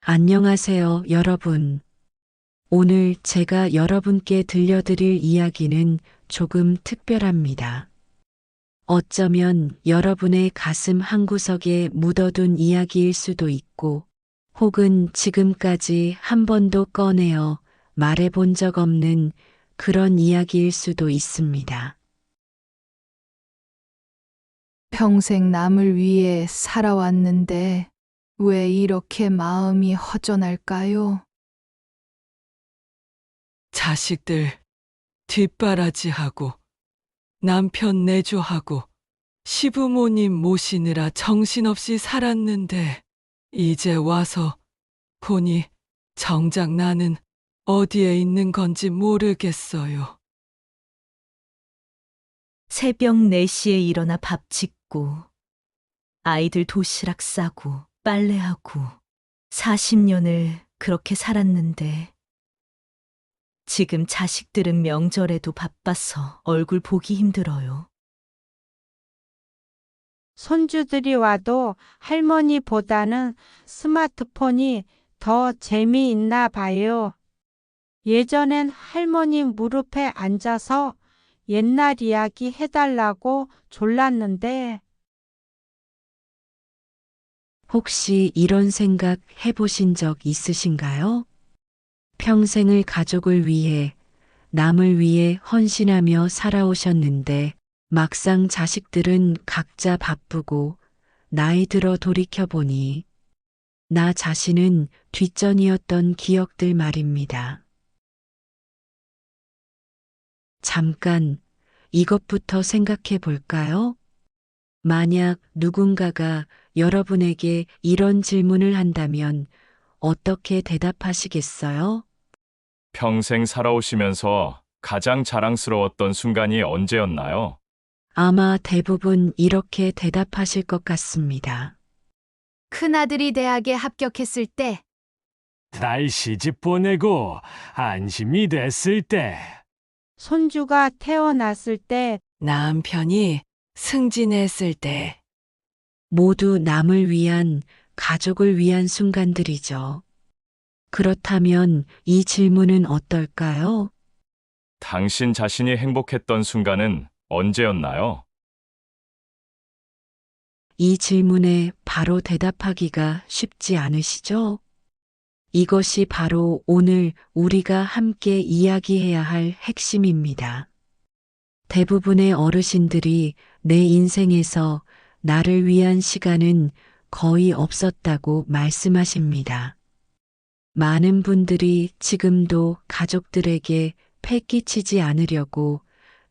안녕하세요, 여러분. 오늘 제가 여러분께 들려드릴 이야기는 조금 특별합니다. 어쩌면 여러분의 가슴 한구석에 묻어둔 이야기일 수도 있고, 혹은 지금까지 한 번도 꺼내어 말해본 적 없는 그런 이야기일 수도 있습니다. 평생 남을 위해 살아왔는데 왜 이렇게 마음이 허전할까요? 자식들 뒷바라지하고 남편 내조하고 시부모님 모시느라 정신없이 살았는데 이제 와서 보니 정작 나는 어디에 있는 건지 모르겠어요. 새벽 4시에 일어나 밥 짓고, 아이들 도시락 싸고, 빨래하고, 40년을 그렇게 살았는데, 지금 자식들은 명절에도 바빠서 얼굴 보기 힘들어요. 손주들이 와도 할머니보다는 스마트폰이 더 재미있나 봐요. 예전엔 할머니 무릎에 앉아서 옛날 이야기 해달라고 졸랐는데 혹시 이런 생각 해보신 적 있으신가요? 평생을 가족을 위해, 남을 위해 헌신하며 살아오셨는데, 막상 자식들은 각자 바쁘고, 나이 들어 돌이켜보니, 나 자신은 뒷전이었던 기억들 말입니다. 잠깐 이것부터 생각해 볼까요? 만약 누군가가 여러분에게 이런 질문을 한다면 어떻게 대답하시겠어요? 평생 살아오시면서 가장 자랑스러웠던 순간이 언제였나요? 아마 대부분 이렇게 대답하실 것 같습니다. 큰아들이 대학에 합격했을 때, 날 시집 보내고 안심이 됐을 때, 손주가 태어났을 때 남편이 승진했을 때 모두 남을 위한, 가족을 위한 순간들이죠. 그렇다면 이 질문은 어떨까요? 당신 자신이 행복했던 순간은 언제였나요? 이 질문에 바로 대답하기가 쉽지 않으시죠? 이것이 바로 오늘 우리가 함께 이야기해야 할 핵심입니다. 대부분의 어르신들이 내 인생에서 나를 위한 시간은 거의 없었다고 말씀하십니다. 많은 분들이 지금도 가족들에게 패 끼치지 않으려고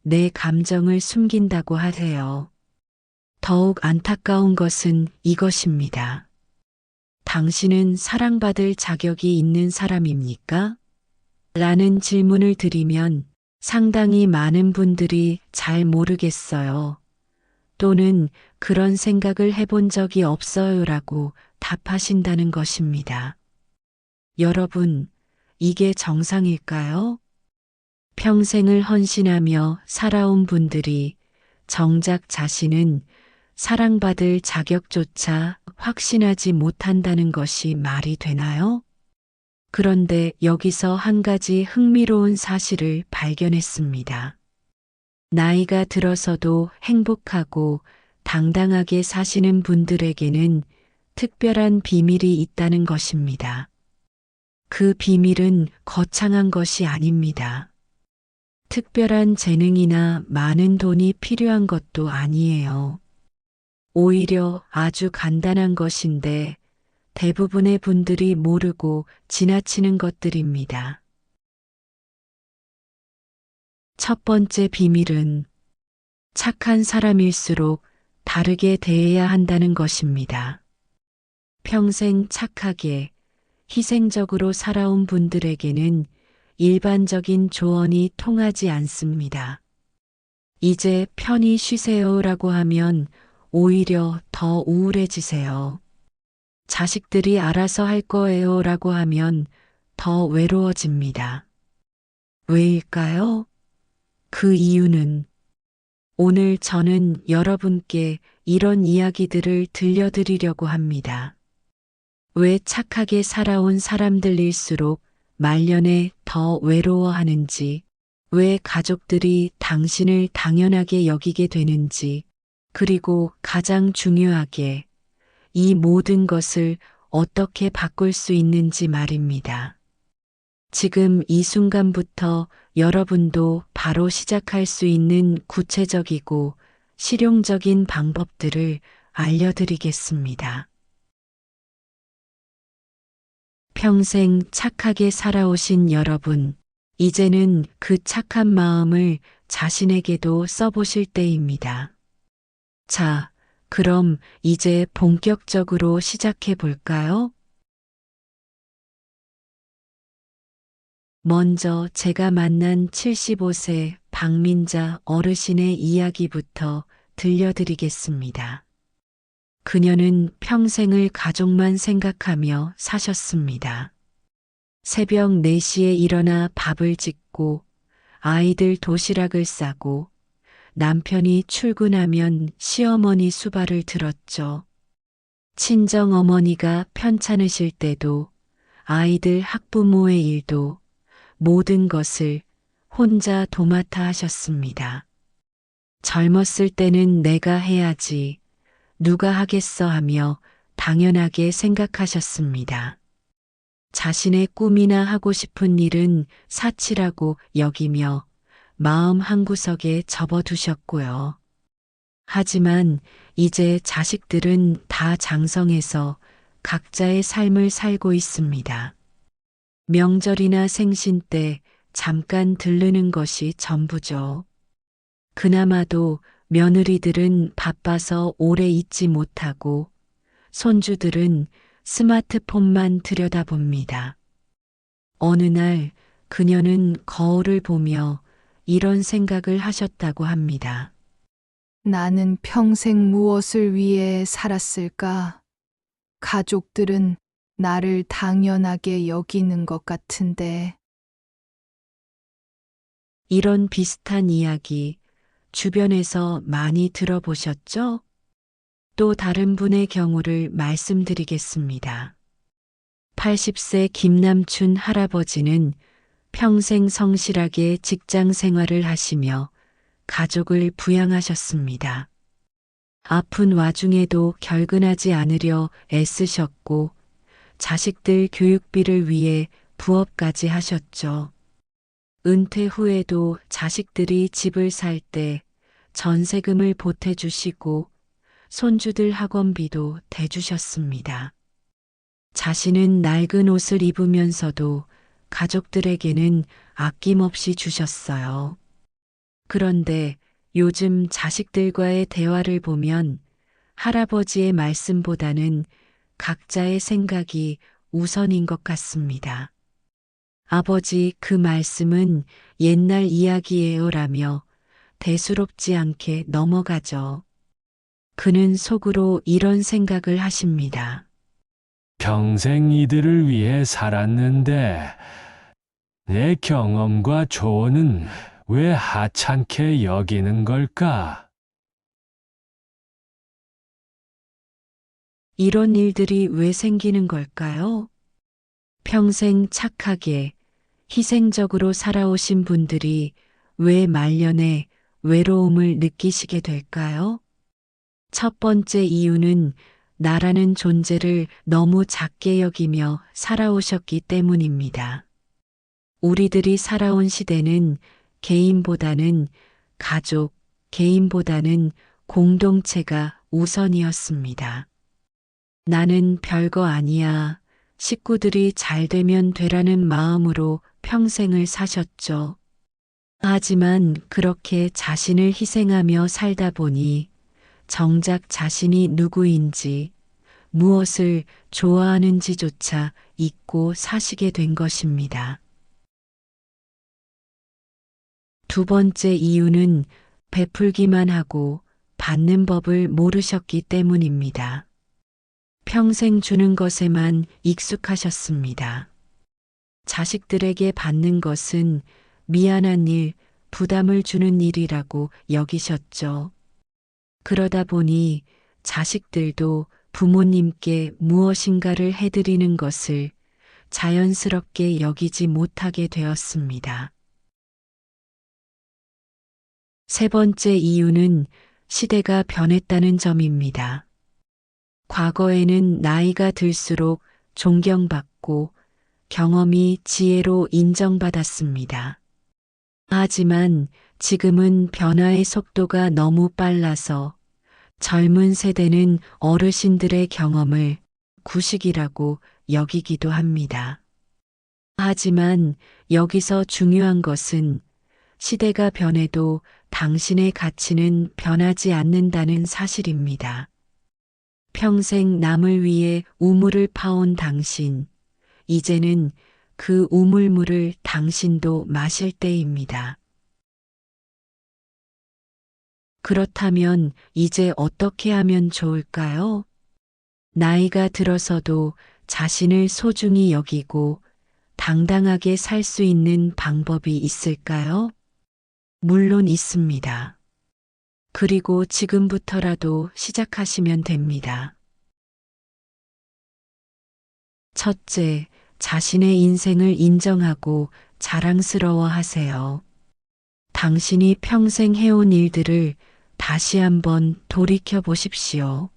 내 감정을 숨긴다고 하세요. 더욱 안타까운 것은 이것입니다. 당신은 사랑받을 자격이 있는 사람입니까? 라는 질문을 드리면 상당히 많은 분들이 잘 모르겠어요. 또는 그런 생각을 해본 적이 없어요 라고 답하신다는 것입니다. 여러분, 이게 정상일까요? 평생을 헌신하며 살아온 분들이 정작 자신은 사랑받을 자격조차 확신하지 못한다는 것이 말이 되나요? 그런데 여기서 한 가지 흥미로운 사실을 발견했습니다. 나이가 들어서도 행복하고 당당하게 사시는 분들에게는 특별한 비밀이 있다는 것입니다. 그 비밀은 거창한 것이 아닙니다. 특별한 재능이나 많은 돈이 필요한 것도 아니에요. 오히려 아주 간단한 것인데 대부분의 분들이 모르고 지나치는 것들입니다. 첫 번째 비밀은 착한 사람일수록 다르게 대해야 한다는 것입니다. 평생 착하게, 희생적으로 살아온 분들에게는 일반적인 조언이 통하지 않습니다. 이제 편히 쉬세요라고 하면 오히려 더 우울해지세요. 자식들이 알아서 할 거예요라고 하면 더 외로워집니다. 왜일까요? 그 이유는 오늘 저는 여러분께 이런 이야기들을 들려드리려고 합니다. 왜 착하게 살아온 사람들일수록 말년에 더 외로워하는지, 왜 가족들이 당신을 당연하게 여기게 되는지, 그리고 가장 중요하게 이 모든 것을 어떻게 바꿀 수 있는지 말입니다. 지금 이 순간부터 여러분도 바로 시작할 수 있는 구체적이고 실용적인 방법들을 알려드리겠습니다. 평생 착하게 살아오신 여러분, 이제는 그 착한 마음을 자신에게도 써보실 때입니다. 자, 그럼 이제 본격적으로 시작해 볼까요? 먼저 제가 만난 75세 박민자 어르신의 이야기부터 들려드리겠습니다. 그녀는 평생을 가족만 생각하며 사셨습니다. 새벽 4시에 일어나 밥을 짓고 아이들 도시락을 싸고 남편이 출근하면 시어머니 수발을 들었죠. 친정어머니가 편찮으실 때도 아이들 학부모의 일도 모든 것을 혼자 도맡아 하셨습니다. 젊었을 때는 내가 해야지, 누가 하겠어 하며 당연하게 생각하셨습니다. 자신의 꿈이나 하고 싶은 일은 사치라고 여기며 마음 한구석에 접어두셨고요. 하지만 이제 자식들은 다 장성해서 각자의 삶을 살고 있습니다. 명절이나 생신 때 잠깐 들르는 것이 전부죠. 그나마도 며느리들은 바빠서 오래 있지 못하고 손주들은 스마트폰만 들여다봅니다. 어느 날 그녀는 거울을 보며 이런 생각을 하셨다고 합니다. 나는 평생 무엇을 위해 살았을까? 가족들은 나를 당연하게 여기는 것 같은데. 이런 비슷한 이야기 주변에서 많이 들어보셨죠? 또 다른 분의 경우를 말씀드리겠습니다. 80세 김남춘 할아버지는 평생 성실하게 직장 생활을 하시며 가족을 부양하셨습니다. 아픈 와중에도 결근하지 않으려 애쓰셨고 자식들 교육비를 위해 부업까지 하셨죠. 은퇴 후에도 자식들이 집을 살 때 전세금을 보태주시고 손주들 학원비도 대주셨습니다. 자신은 낡은 옷을 입으면서도 가족들에게는 아낌없이 주셨어요. 그런데 요즘 자식들과의 대화를 보면 할아버지의 말씀보다는 각자의 생각이 우선인 것 같습니다. 아버지, 그 말씀은 옛날 이야기예요라며 대수롭지 않게 넘어가죠. 그는 속으로 이런 생각을 하십니다. 평생 이들을 위해 살았는데 내 경험과 조언은 왜 하찮게 여기는 걸까? 이런 일들이 왜 생기는 걸까요? 평생 착하게, 희생적으로 살아오신 분들이 왜 말년에 외로움을 느끼시게 될까요? 첫 번째 이유는 나라는 존재를 너무 작게 여기며 살아오셨기 때문입니다. 우리들이 살아온 시대는 개인보다는 가족, 개인보다는 공동체가 우선이었습니다. 나는 별거 아니야. 식구들이 잘 되면 되라는 마음으로 평생을 사셨죠. 하지만 그렇게 자신을 희생하며 살다 보니 정작 자신이 누구인지, 무엇을 좋아하는지조차 잊고 사시게 된 것입니다. 두 번째 이유는 베풀기만 하고 받는 법을 모르셨기 때문입니다. 평생 주는 것에만 익숙하셨습니다. 자식들에게 받는 것은 미안한 일, 부담을 주는 일이라고 여기셨죠. 그러다 보니 자식들도 부모님께 무엇인가를 해드리는 것을 자연스럽게 여기지 못하게 되었습니다. 세 번째 이유는 시대가 변했다는 점입니다. 과거에는 나이가 들수록 존경받고 경험이 지혜로 인정받았습니다. 하지만 지금은 변화의 속도가 너무 빨라서 젊은 세대는 어르신들의 경험을 구식이라고 여기기도 합니다. 하지만 여기서 중요한 것은 시대가 변해도 당신의 가치는 변하지 않는다는 사실입니다. 평생 남을 위해 우물을 파온 당신, 이제는 그 우물물을 당신도 마실 때입니다. 그렇다면 이제 어떻게 하면 좋을까요? 나이가 들어서도 자신을 소중히 여기고 당당하게 살 수 있는 방법이 있을까요? 물론 있습니다. 그리고 지금부터라도 시작하시면 됩니다. 첫째, 자신의 인생을 인정하고 자랑스러워 하세요. 당신이 평생 해온 일들을 다시 한번 돌이켜 보십시오.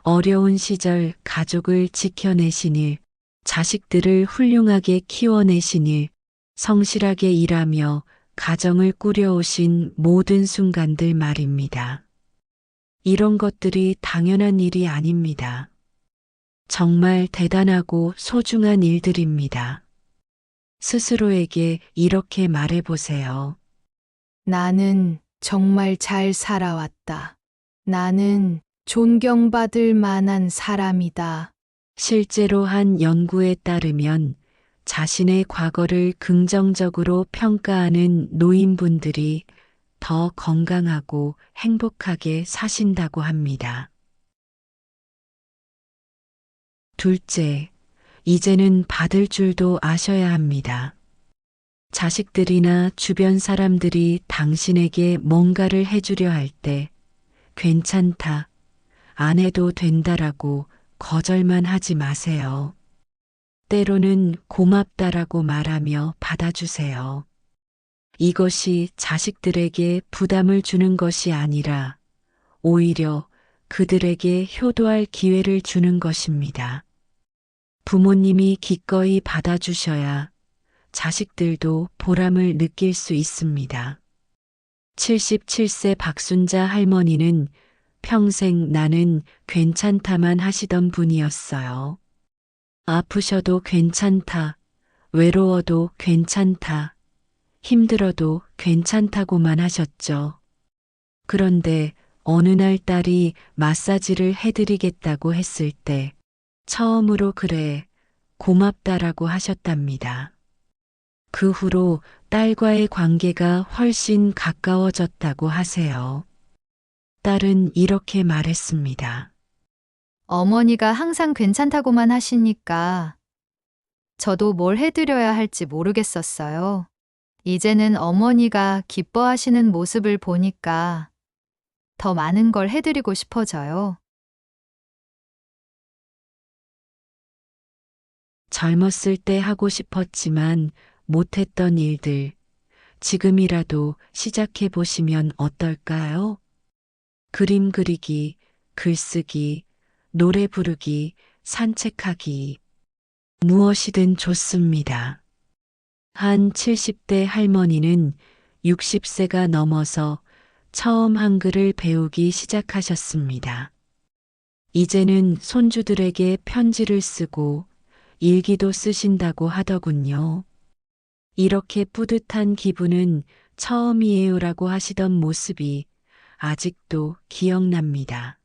어려운 시절 가족을 지켜내신 일, 자식들을 훌륭하게 키워내신 일, 성실하게 일하며 가정을 꾸려오신 모든 순간들 말입니다. 이런 것들이 당연한 일이 아닙니다. 정말 대단하고 소중한 일들입니다. 스스로에게 이렇게 말해보세요. 나는 정말 잘 살아왔다. 나는 존경받을 만한 사람이다. 실제로 한 연구에 따르면 자신의 과거를 긍정적으로 평가하는 노인분들이 더 건강하고 행복하게 사신다고 합니다. 둘째, 이제는 받을 줄도 아셔야 합니다. 자식들이나 주변 사람들이 당신에게 뭔가를 해주려 할 때 괜찮다, 안 해도 된다라고 거절만 하지 마세요. 때로는 고맙다라고 말하며 받아주세요. 이것이 자식들에게 부담을 주는 것이 아니라 오히려 그들에게 효도할 기회를 주는 것입니다. 부모님이 기꺼이 받아주셔야 자식들도 보람을 느낄 수 있습니다. 77세 박순자 할머니는 평생 나는 괜찮다만 하시던 분이었어요. 아프셔도 괜찮다, 외로워도 괜찮다, 힘들어도 괜찮다고만 하셨죠. 그런데 어느 날 딸이 마사지를 해드리겠다고 했을 때 처음으로 그래, 고맙다라고 하셨답니다. 그 후로 딸과의 관계가 훨씬 가까워졌다고 하세요. 딸은 이렇게 말했습니다. 어머니가 항상 괜찮다고만 하시니까 저도 뭘 해드려야 할지 모르겠었어요. 이제는 어머니가 기뻐하시는 모습을 보니까 더 많은 걸 해드리고 싶어져요. 젊었을 때 하고 싶었지만 못했던 일들, 지금이라도 시작해 보시면 어떨까요? 그림 그리기, 글쓰기, 노래 부르기, 산책하기, 무엇이든 좋습니다. 한 70대 할머니는 60세가 넘어서 처음 한글을 배우기 시작하셨습니다. 이제는 손주들에게 편지를 쓰고 일기도 쓰신다고 하더군요. 이렇게 뿌듯한 기분은 처음이에요라고 하시던 모습이 아직도 기억납니다.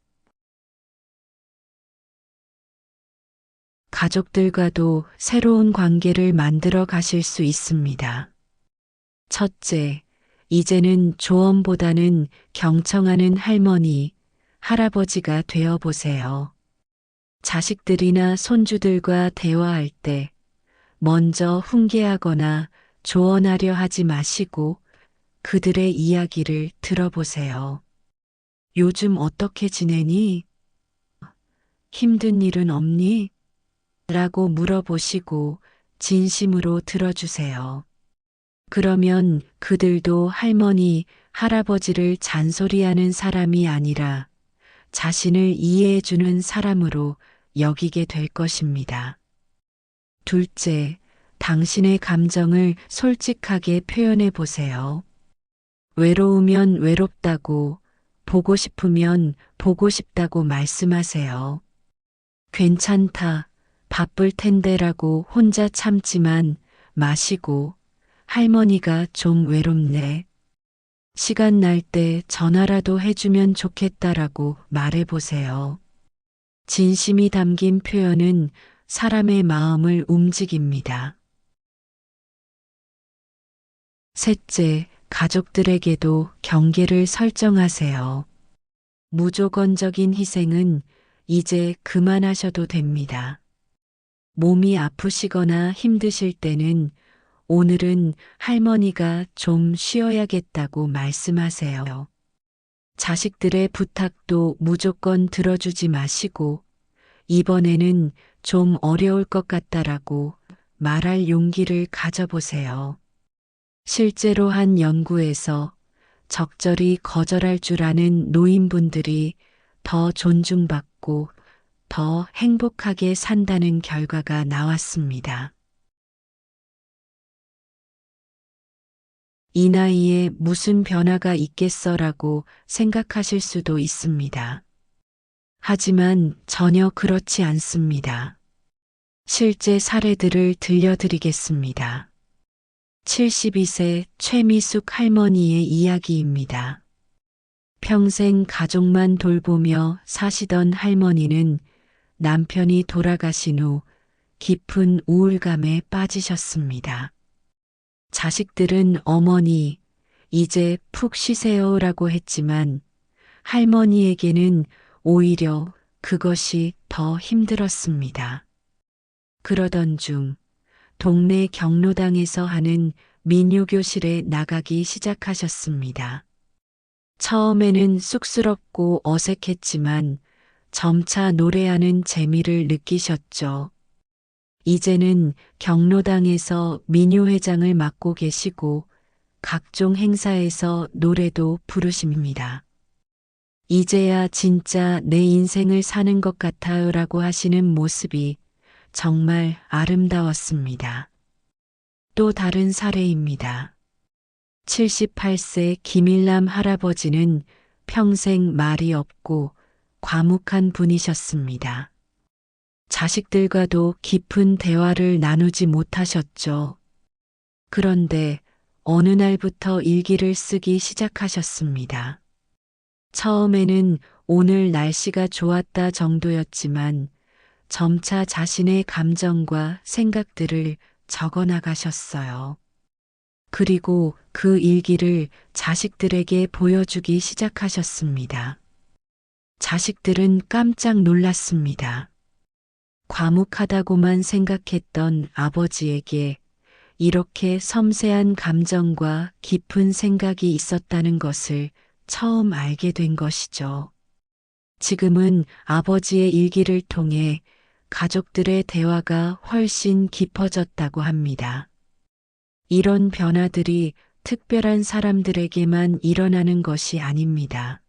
가족들과도 새로운 관계를 만들어 가실 수 있습니다. 첫째, 이제는 조언보다는 경청하는 할머니, 할아버지가 되어 보세요. 자식들이나 손주들과 대화할 때 먼저 훈계하거나 조언하려 하지 마시고 그들의 이야기를 들어보세요. 요즘 어떻게 지내니? 힘든 일은 없니? 라고 물어보시고 진심으로 들어주세요. 그러면 그들도 할머니, 할아버지를 잔소리하는 사람이 아니라 자신을 이해해주는 사람으로 여기게 될 것입니다. 둘째, 당신의 감정을 솔직하게 표현해 보세요. 외로우면 외롭다고, 보고 싶으면 보고 싶다고 말씀하세요. 괜찮다, 바쁠 텐데라고 혼자 참지만 마시고, 할머니가 좀 외롭네. 시간 날 때 전화라도 해주면 좋겠다라고 말해보세요. 진심이 담긴 표현은 사람의 마음을 움직입니다. 셋째, 가족들에게도 경계를 설정하세요. 무조건적인 희생은 이제 그만하셔도 됩니다. 몸이 아프시거나 힘드실 때는 오늘은 할머니가 좀 쉬어야겠다고 말씀하세요. 자식들의 부탁도 무조건 들어주지 마시고 이번에는 좀 어려울 것 같다라고 말할 용기를 가져보세요. 실제로 한 연구에서 적절히 거절할 줄 아는 노인분들이 더 존중받고 더 행복하게 산다는 결과가 나왔습니다. 이 나이에 무슨 변화가 있겠어라고 생각하실 수도 있습니다. 하지만 전혀 그렇지 않습니다. 실제 사례들을 들려드리겠습니다. 72세 최미숙 할머니의 이야기입니다. 평생 가족만 돌보며 사시던 할머니는 남편이 돌아가신 후 깊은 우울감에 빠지셨습니다. 자식들은 어머니, 이제 푹 쉬세요라고 했지만 할머니에게는 오히려 그것이 더 힘들었습니다. 그러던 중 동네 경로당에서 하는 민요교실에 나가기 시작하셨습니다. 처음에는 쑥스럽고 어색했지만 점차 노래하는 재미를 느끼셨죠. 이제는 경로당에서 민요회장을 맡고 계시고 각종 행사에서 노래도 부르십니다. 이제야 진짜 내 인생을 사는 것 같아요라고 하시는 모습이 정말 아름다웠습니다. 또 다른 사례입니다. 78세 김일남 할아버지는 평생 말이 없고 과묵한 분이셨습니다. 자식들과도 깊은 대화를 나누지 못하셨죠. 그런데 어느 날부터 일기를 쓰기 시작하셨습니다. 처음에는 오늘 날씨가 좋았다 정도였지만 점차 자신의 감정과 생각들을 적어 나가셨어요. 그리고 그 일기를 자식들에게 보여주기 시작하셨습니다. 자식들은 깜짝 놀랐습니다. 과묵하다고만 생각했던 아버지에게 이렇게 섬세한 감정과 깊은 생각이 있었다는 것을 처음 알게 된 것이죠. 지금은 아버지의 일기를 통해 가족들의 대화가 훨씬 깊어졌다고 합니다. 이런 변화들이 특별한 사람들에게만 일어나는 것이 아닙니다.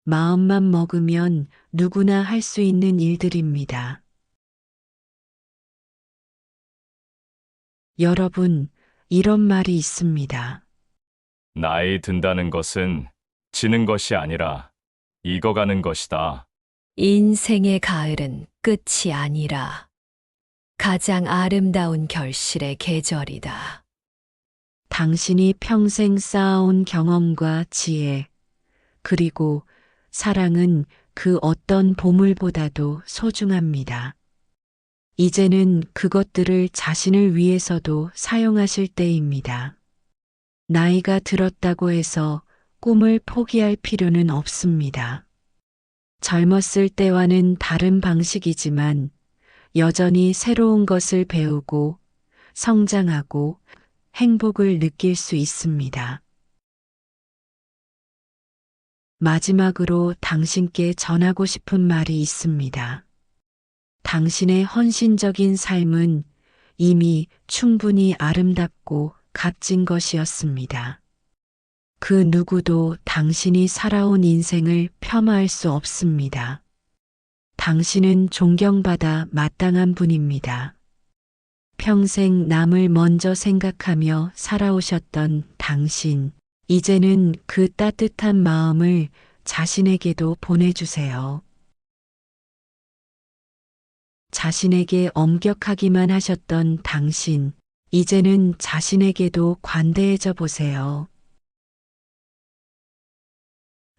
마음만 먹으면 누구나 할 수 있는 일들입니다. 여러분, 이런 말이 있습니다. 나이 든다는 것은 지는 것이 아니라 익어가는 것이다. 인생의 가을은 끝이 아니라 가장 아름다운 결실의 계절이다. 당신이 평생 쌓아온 경험과 지혜, 그리고 사랑은 그 어떤 보물보다도 소중합니다. 이제는 그것들을 자신을 위해서도 사용하실 때입니다. 나이가 들었다고 해서 꿈을 포기할 필요는 없습니다. 젊었을 때와는 다른 방식이지만 여전히 새로운 것을 배우고 성장하고 행복을 느낄 수 있습니다. 마지막으로 당신께 전하고 싶은 말이 있습니다. 당신의 헌신적인 삶은 이미 충분히 아름답고 값진 것이었습니다. 그 누구도 당신이 살아온 인생을 폄하할 수 없습니다. 당신은 존경받아 마땅한 분입니다. 평생 남을 먼저 생각하며 살아오셨던 당신, 이제는 그 따뜻한 마음을 자신에게도 보내주세요. 자신에게 엄격하기만 하셨던 당신, 이제는 자신에게도 관대해져 보세요.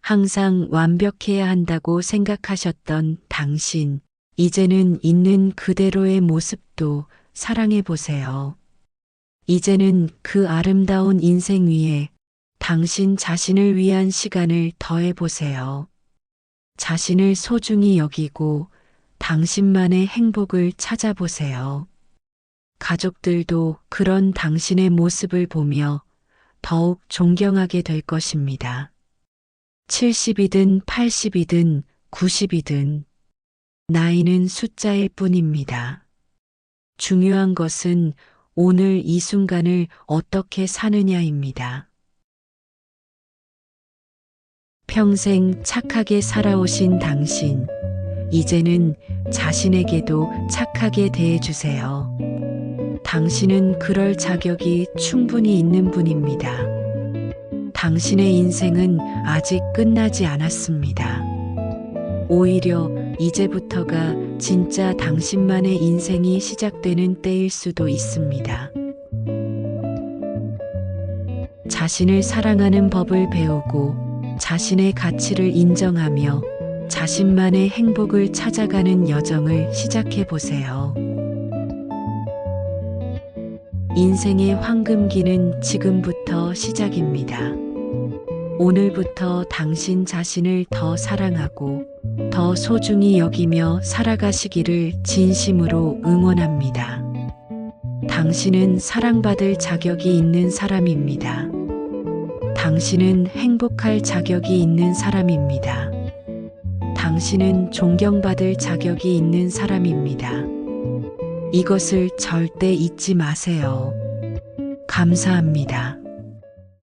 항상 완벽해야 한다고 생각하셨던 당신, 이제는 있는 그대로의 모습도 사랑해 보세요. 이제는 그 아름다운 인생 위에 당신 자신을 위한 시간을 더해 보세요. 자신을 소중히 여기고 당신만의 행복을 찾아보세요. 가족들도 그런 당신의 모습을 보며 더욱 존경하게 될 것입니다. 70이든 80이든 90이든 나이는 숫자일 뿐입니다. 중요한 것은 오늘 이 순간을 어떻게 사느냐입니다. 평생 착하게 살아오신 당신, 이제는 자신에게도 착하게 대해주세요. 당신은 그럴 자격이 충분히 있는 분입니다. 당신의 인생은 아직 끝나지 않았습니다. 오히려 이제부터가 진짜 당신만의 인생이 시작되는 때일 수도 있습니다. 자신을 사랑하는 법을 배우고 자신의 가치를 인정하며 자신만의 행복을 찾아가는 여정을 시작해 보세요. 인생의 황금기는 지금부터 시작입니다. 오늘부터 당신 자신을 더 사랑하고 더 소중히 여기며 살아가시기를 진심으로 응원합니다. 당신은 사랑받을 자격이 있는 사람입니다. 당신은 행복할 자격이 있는 사람입니다. 당신은 존경받을 자격이 있는 사람입니다. 이것을 절대 잊지 마세요. 감사합니다.